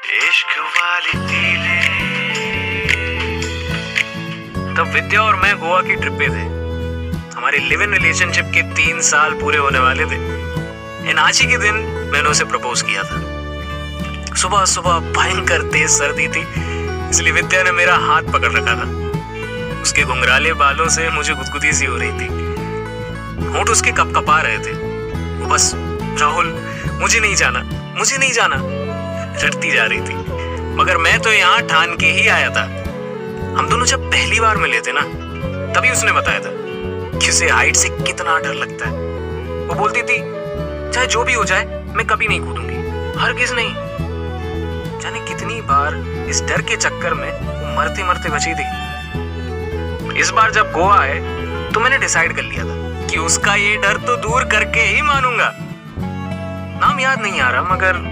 इश्क वाली तीले। तब विद्या और मैं गोवा की ट्रिप पे थे। हमारे लिव इन रिलेशनशिप के 3 साल पूरे होने वाले थे। इन आज ही के दिन मैंने उसे प्रपोज किया था। सुबह सुबह भयंकर तेज सर्दी थी, इसलिए विद्या ने मेरा हाथ पकड़ रखा था। उसके घुंघराले बालों से मुझे गुदगुदी सी हो रही थी। होंठ उसके कपकपा रहे थे। वो बस राहुल मुझे नहीं जाना रटती जा रही थी। मगर मैं तो यहाँ ठान के ही आया था। हम दोनों जब पहली बार मिले थे ना, तभी उसने बताया था कि उसे हाइट से कितना डर लगता है। वो बोलती थी चाहे जो भी हो जाए मैं कभी नहीं कूदूंगी, हरगिज नहीं। जाने कितनी बार इस डर के चक्कर में वो मरते मरते बची थी। इस बार जब गोवा आए तो मैंने डिसाइड कर लिया था कि उसका ये डर तो दूर करके ही मानूंगा। नाम याद नहीं आ रहा, मगर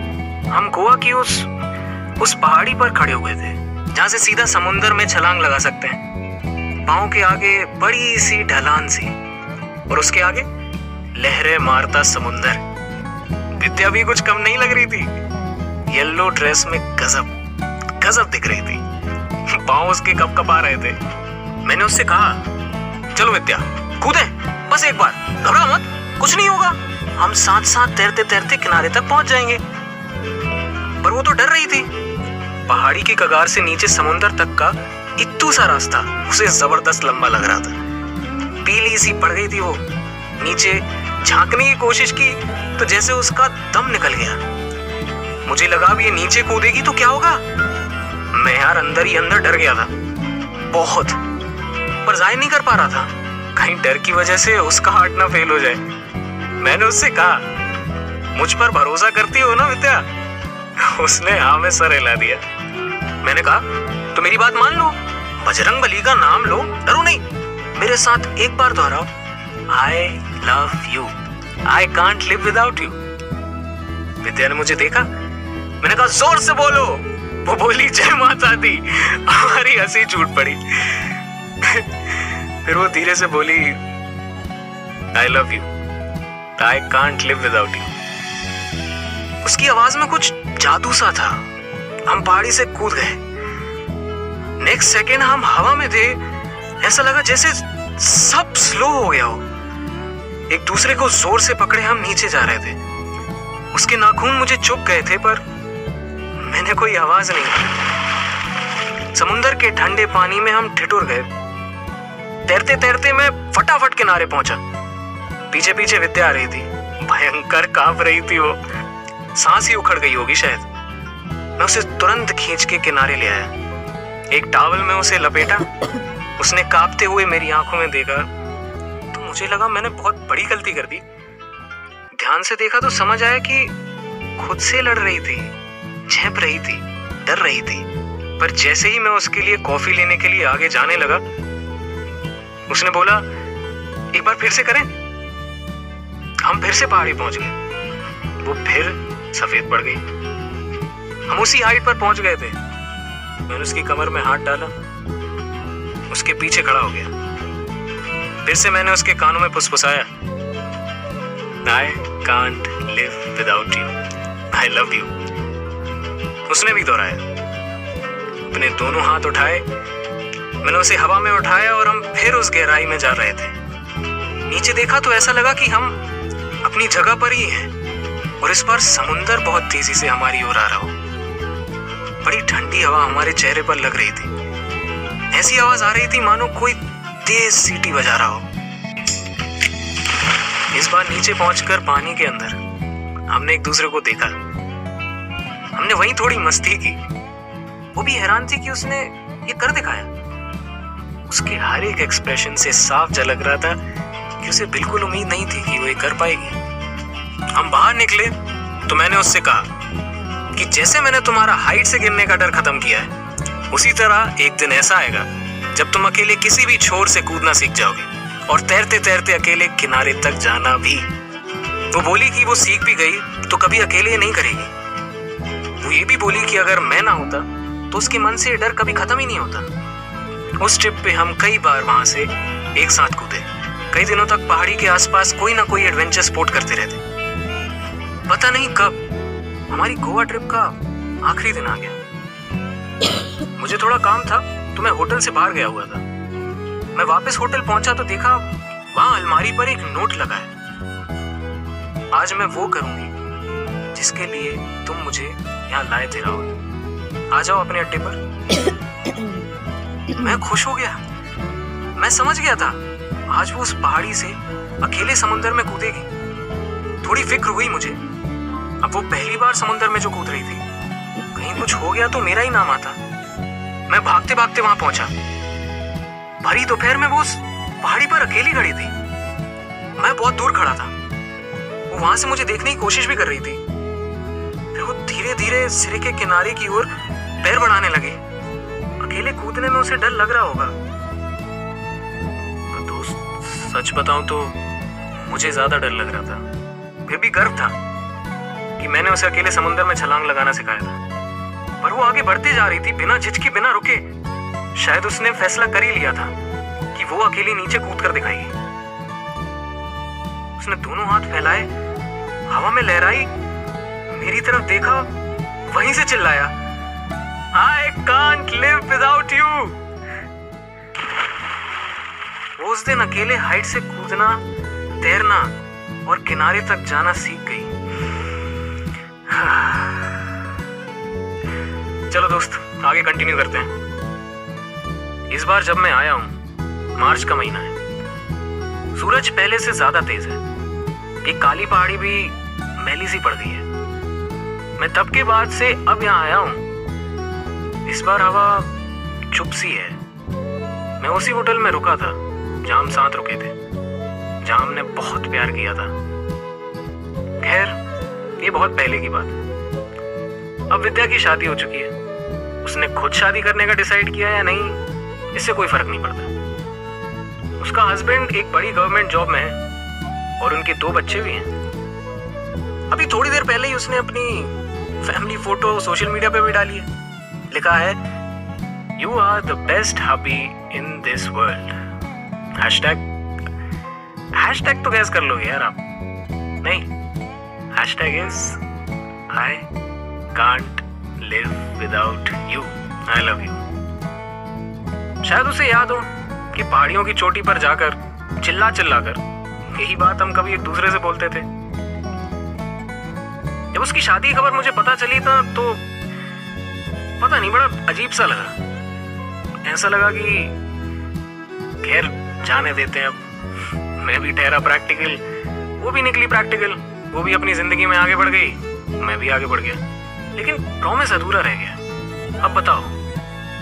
हम गोवा की उस पहाड़ी पर खड़े हुए थे जहां से सीधा समुंदर में छलांग लगा सकते हैं। पांव के आगे बड़ी सी ढलान सी और उसके आगे लहरें मारता समुंदर। विद्या भी कुछ कम नहीं लग रही थी। येलो ड्रेस में गजब दिख रही थी। पांव उसके कपकपा रहे थे। मैंने उससे कहा चलो विद्या कूदे, बस एक बार, घबरा मत, कुछ नहीं होगा। हम साथ साथ तैरते तैरते किनारे तक पहुंच जाएंगे। पर वो तो डर रही थी। पहाड़ी की कगार से नीचे समुंदर तक का इत्तू सा रास्ता उसे जबरदस्त लंबा लग रहा था। पीली सी पड़ गई थी वो। नीचे झांकने की कोशिश की तो जैसे उसका दम निकल गया। मुझे लगा अब ये नीचे कूदेगी तो क्या होगा। मैं यार अंदर ही अंदर डर गया था बहुत, पर जाहिर नहीं कर पा रहा था कहीं डर की वजह से उसका हार्ट ना फेल हो जाए। मैंने उससे कहा मुझ पर भरोसा करती हो ना विद्या। उसने हाँ में सर हिला दिया। मैंने कहा तो मेरी बात मान लो, बजरंगबली का नाम लो, डरो नहीं। मेरे साथ एक बार दोहराओ, I love you, I can't live without you. Vidya ने मुझे देखा। मैंने कहा जोर से बोलो। वो बोली जय माता दी। हमारी हंसी छूट पड़ी। फिर वो धीरे से बोली आई love you, I can't live without you. उसकी आवाज में कुछ जादू सा था। हम पहाड़ी से कूद गए। नेक्स्ट सेकेंड हम हवा में थे। ऐसा लगा जैसे सब स्लो हो गया हो। एक दूसरे को जोर से पकड़े हम नीचे जा रहे थे। उसके नाखून मुझे चुभ गए थे, पर मैंने कोई आवाज नहीं की। समुंदर के ठंडे पानी में हम ठिठुर गए। तैरते तैरते मैं फटाफट किनारे पहुंचा। पीछे पीछे विद्या आ रही थी। भयंकर कांप रही थी वो। सांस ही उखड़ गई होगी शायद। मैं उसे तुरंत खींच के किनारे ले आया। एक टॉवल में उसे लपेटा। उसने कांपते हुए मेरी आंखों में देखा तो मुझे लगा मैंने बहुत बड़ी गलती कर दी। ध्यान से देखा तो समझ आया कि खुद से लड़ रही थी, झेप रही थी, डर रही थी। पर जैसे ही मैं उसके लिए कॉफी लेने के लिए आगे जाने लगा, उसने बोला एक बार फिर से करें। हम फिर से पहाड़ी पहुंच गए। वो फिर सफेद पड़ गई। हम उसी हाइट पर पहुंच गए थे। मैंने उसकी कमर में हाथ डाला, उसके पीछे खड़ा हो गया। फिर से मैंने उसके कानों में फुसफुसाया I can't live without you, I love you. उसने भी दोहराया। अपने दोनों हाथ उठाए। मैंने उसे हवा में उठाया और हम फिर उस गहराई में जा रहे थे। नीचे देखा तो ऐसा लगा कि हम अपनी जगह पर ही हैं और इस बार समुंदर बहुत तेजी से हमारी ओर आ रहा हो। बड़ी ठंडी हवा हमारे चेहरे पर लग रही थी। ऐसी आवाज आ रही थी मानो कोई तेज सीटी बजा रहा हो। इस बार नीचे पहुंचकर पानी के अंदर हमने एक दूसरे को देखा। हमने वहीं थोड़ी मस्ती की। वो भी हैरान थी कि उसने ये कर दिखाया। उसके हर एक एक्सप्रेशन से साफ झलक रहा था कि उसे बिल्कुल उम्मीद नहीं थी कि वो ये कर पाएगी। हम बाहर निकले तो मैंने उससे कहा कि जैसे मैंने तुम्हारा हाइट से गिरने का डर खत्म किया है, उसी तरह एक दिन ऐसा आएगा जब तुम अकेले किसी भी छोर से कूदना सीख जाओगे और तैरते तैरते अकेले किनारे तक जाना भी। वो बोली कि वो सीख भी गई तो कभी अकेले नहीं करेगी। वो ये भी बोली कि अगर मैं ना होता तो उसके मन से डर कभी खत्म ही नहीं होता। उस ट्रिप पे हम कई बार वहां से एक साथ कूदे। कई दिनों तक पहाड़ी के आसपास कोई ना कोई एडवेंचर स्पोर्ट करते रहते। पता नहीं कब हमारी गोवा ट्रिप का आखिरी दिन आ गया। मुझे थोड़ा काम था तो मैं होटल से बाहर गया हुआ था। मैं वापस होटल पहुंचा तो देखा वहां अलमारी पर एक नोट लगा है। आज मैं वो करूंगी जिसके लिए तुम मुझे यहाँ लाए थे राहुल। आ जाओ अपने अड्डे पर। मैं खुश हो गया। मैं समझ गया था आज वो उस पहाड़ी से अकेले समुद्र में कूदेगी। थोड़ी फिक्र हुई मुझे। अब वो पहली बार समुद्र में जो कूद रही थी, कहीं कुछ हो गया तो मेरा ही नाम आता। मैं भागते भागते वहां पहुंचा। भरी दोपहर में वो उस पहाड़ी पर अकेली खड़ी थी। मैं बहुत दूर खड़ा था। वो वहां से मुझे देखने की कोशिश भी कर रही थी। फिर वो धीरे धीरे सिरे के किनारे की ओर पैर बढ़ाने लगे। अकेले कूदने में उसे डर लग रहा होगा। तो दोस्त, सच बताऊं तो मुझे ज्यादा डर लग रहा था। फिर भी गर्व था कि मैंने उसे अकेले समुद्र में छलांग लगाना सिखाया था। पर वो आगे बढ़ती जा रही थी, बिना झिझके, बिना रुके। शायद उसने फैसला कर ही लिया था कि वो अकेली नीचे कूद कर दिखाएगी। उसने दोनों हाथ फैलाए, हवा में लहराई, मेरी तरफ देखा, वहीं से चिल्लाया, I can't live without you। वो उस दिन अकेले हाइट से कूदना, तैरना और किनारे तक जाना सीख गई। चलो दोस्त, आगे कंटिन्यू करते हैं। इस बार जब मैं आया हूं, मार्च का महीना है। सूरज पहले से ज्यादा तेज है। एक काली पहाड़ी भी मैली सी पड़ गई है। मैं तब के बाद से अब यहाँ आया हूं। इस बार हवा चुप सी है। मैं उसी होटल में रुका था जहां हम साथ रुके थे, जहां हमने बहुत प्यार किया था। खैर, ये बहुत पहले की बात है। अब विद्या की शादी हो चुकी है। उसने खुद शादी करने का डिसाइड किया या नहीं, इससे कोई फर्क नहीं पड़ता। उसका हस्बैंड एक बड़ी गवर्नमेंट जॉब में है और उनके 2 बच्चे भी हैं। अभी थोड़ी देर पहले ही उसने अपनी फैमिली फोटो सोशल मीडिया पे भी डाली है। लिखा है, "You are the best hubby in this world." Hashtag तो गैस कर लोगे यार आप। नहीं, hashtag is I can't live without you. I love you। शायद उसे याद हो कि पहाड़ियों की चोटी पर जाकर चिल्ला कर यही बात हम कभी एक दूसरे से बोलते थे। जब उसकी शादी की खबर मुझे पता चली था तो पता नहीं, बड़ा अजीब सा लगा। ऐसा लगा कि खैर जाने देते हैं। अब मैं भी ठहरा प्रैक्टिकल, वो भी निकली प्रैक्टिकल। वो भी अपनी जिंदगी में आगे बढ़ गई, मैं भी आगे बढ़ गया। लेकिन प्रॉमिस अधूरा रह गया। अब बताओ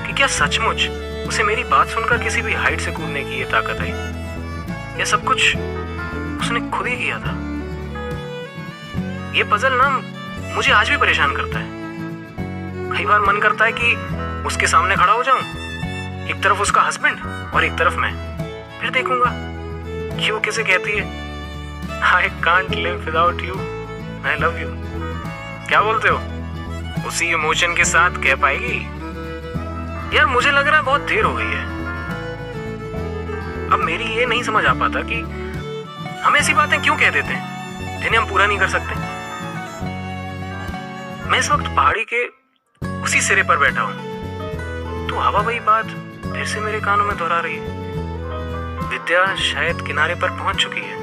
कि क्या सचमुच उसे मेरी बात सुनकर किसी भी हाइट से कूदने की ये ताकत आई? ये सब कुछ उसने खुद ही किया था। ये पजल ना मुझे आज भी परेशान करता है। कई बार मन करता है कि उसके सामने खड़ा हो जाऊं, एक तरफ उसका हस्बैंड और एक तरफ मैं। फिर देखूंगा कि वो किसे कहती है, I can't live without you, I love you। क्या बोलते हो? उसी इमोशन के साथ कह पाएगी? यार मुझे लग रहा है बहुत देर हो गई है। अब मेरी ये नहीं समझ आ पाता कि हम ऐसी बातें क्यों कह देते हैं जिन्हें हम पूरा नहीं कर सकते। मैं इस वक्त पहाड़ी के उसी सिरे पर बैठा हूं तो हवा वही बात फिर से मेरे कानों में दोहरा रही है। विद्या शायद किनारे पर पहुंच चुकी है।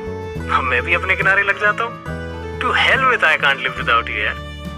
अब मैं भी अपने किनारे लग जाता हूँ। To hell with I can't live without you यार।